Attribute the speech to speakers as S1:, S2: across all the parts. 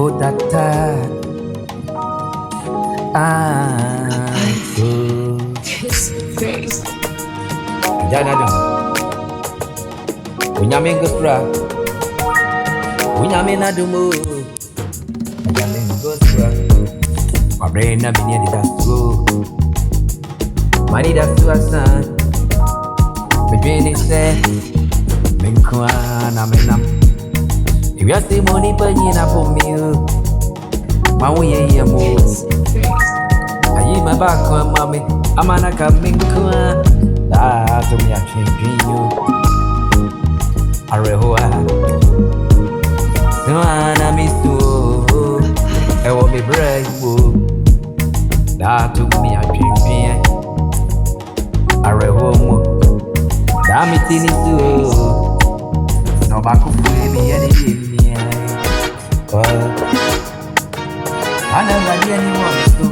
S1: Oh, that
S2: Grace.
S1: Janadum. Winyamin Gosra. Winyamin Adumu. Winyamin Gosra. My brain na been near the school. Money that's to a son. Between it said, Minkwana Menam. If you see money, but you not for me. My way, you move. I eat my back on mommy. I'm an coming to that to me. I change you. I rehoa. No, I miss you. I will be brave. That to me. I change you. I rehoa. Damn it, in it too. No back of me, anything. I never did anyone to.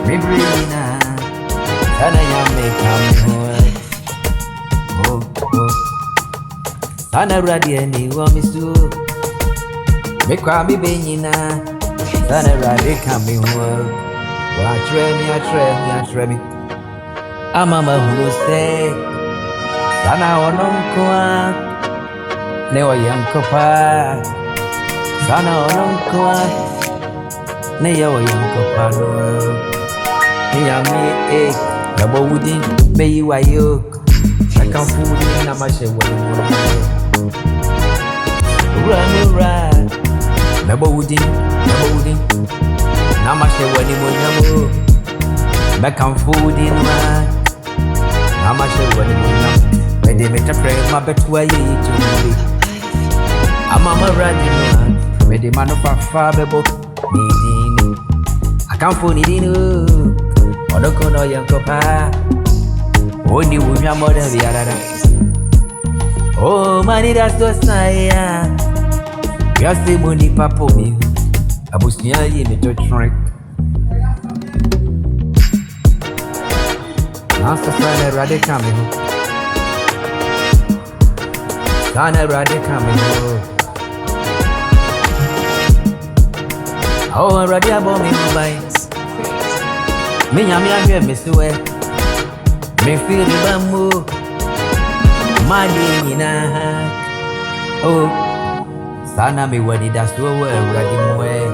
S1: Maybe now, and I am making Sana ready anyone is to make me benina. Sana ready coming home. Watch me. I'm a man who say, Sana on Uncle, never young copa. Sana on Uncle, never young copa. Me double wooding, may you I yoke. I can't fool in a mash when run, double wooding, Namash when you back and food in my Namash when you they make a friend, my bet where you to me. I'm a running, where the man of a father, I can't fool it in. Onoko no yankopa Oni wumya mother biarada Oh mani that's so saya Yasti muni papo mi Abusnya yini to trek Nasta sana rade kami Sana rade kami Oh rade abo mi mbai Me nyami agwe misuwe Me feel bambu Madi na Oh Sana me wadi daswe radi mwe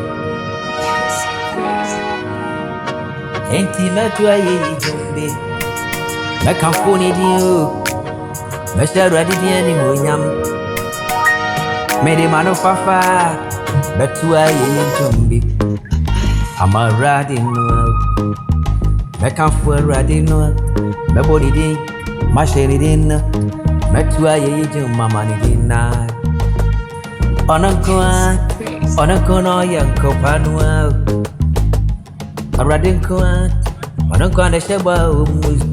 S1: Enti metwa ye jombe Me kamfuni diyo Me sharadi diani mwenyam Me de manofafa Betwa ye jombe Ama radi no Me can't fool ready no, me body din, my shady din, me too ye my money din na. On a corner young copanua, a radin coan, on a corner sheba.